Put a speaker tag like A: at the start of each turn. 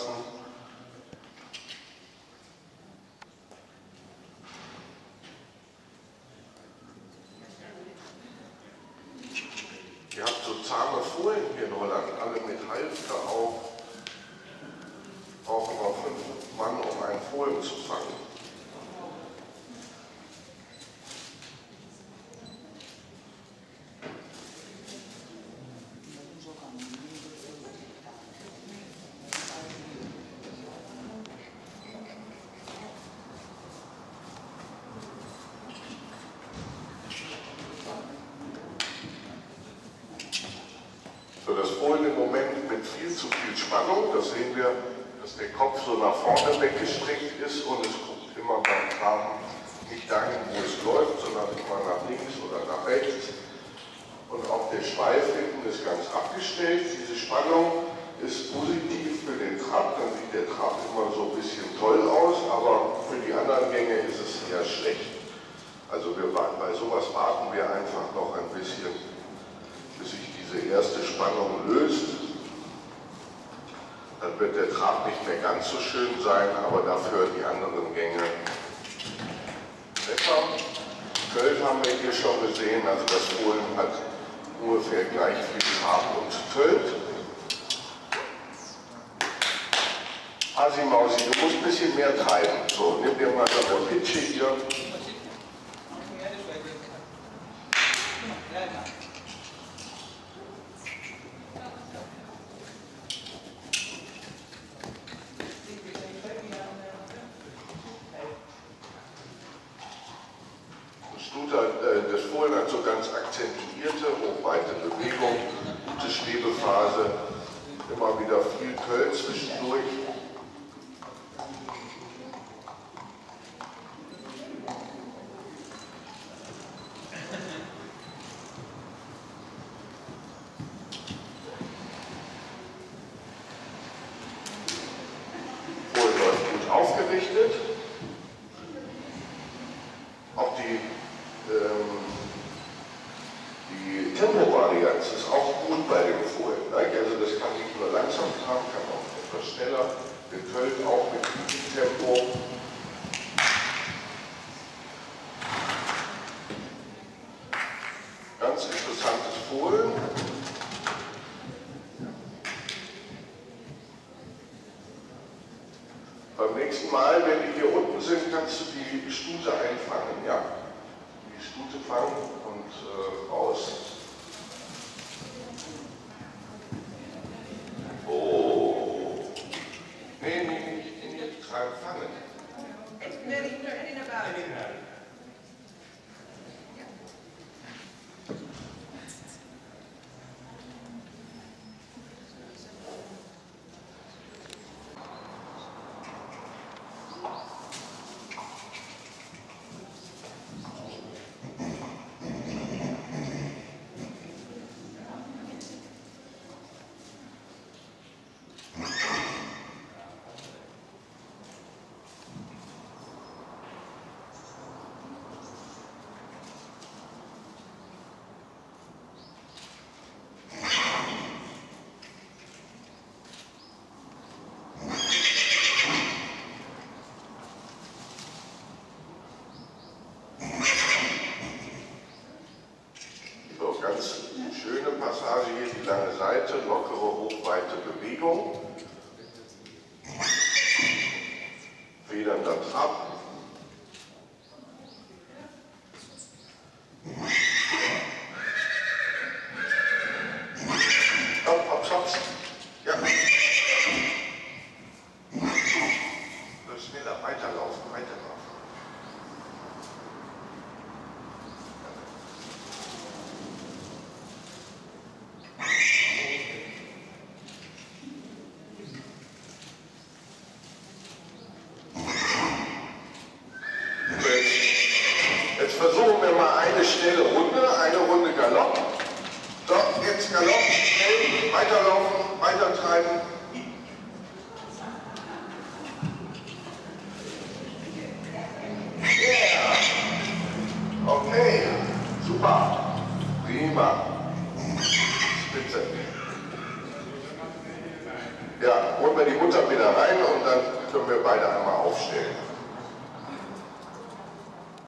A: lassen. Ihr habt so zahme Fohlen hier in Holland, alle mit Halfter auch. Brauchen wir 5 Mann, um einen Fohlen zu fangen. So, das Fohlen im Moment mit viel zu viel Spannung, das sehen wir, dass der Kopf so nach vorne weggestreckt ist und es guckt immer beim Traben nicht dahin, wo es läuft, sondern immer nach links oder nach rechts. Und auch der Schweif hinten ist ganz abgestellt. Diese Spannung ist positiv für den Trab, dann sieht der Trab immer so ein bisschen toll aus, aber für die anderen Gänge ist es eher schlecht. Also bei sowas warten wir einfach noch ein bisschen, bis sich diese erste Spannung löst. Dann wird der Trab nicht mehr ganz so schön sein, aber dafür die anderen Gänge besser. Tölt haben wir hier schon gesehen, also das Fohlen hat ungefähr gleich viel Trab und Tölt. Asi-Mausi, du musst ein bisschen mehr treiben. So, nimm dir mal so eine Pitsche hier. Das Fohlen hat so ganz akzentuierte, hochweite Bewegung, gute Schwebephase, immer wieder viel Tölt zwischendurch. Fohlen läuft gut aufgerichtet. Auch die Tempovarianz ist auch gut bei dem Fohlen. Also das kann nicht nur langsam tragen, kann auch etwas schneller. Der Tölt auch mit gutem Tempo. Ganz interessantes Fohlen. Beim nächsten Mal, wenn die hier unten sind, kannst du die Stute einfangen, ja? Die Stute fangen und raus. Oh. Nee, nicht fangen. Ganz schöne Passage hier, die lange Seite, lockere, hochweite Bewegung. Federnder Trab. Hopp. Ja. Schneller, weiterlaufen. Jetzt versuchen wir mal eine schnelle Runde, eine Runde Galopp. So, jetzt Galopp, schnell, weiterlaufen, weitertreiben. Yeah! Okay, super, prima. Spitze. Ja, holen wir die Mutter mit. wieder rein und dann können wir beide einmal aufstellen.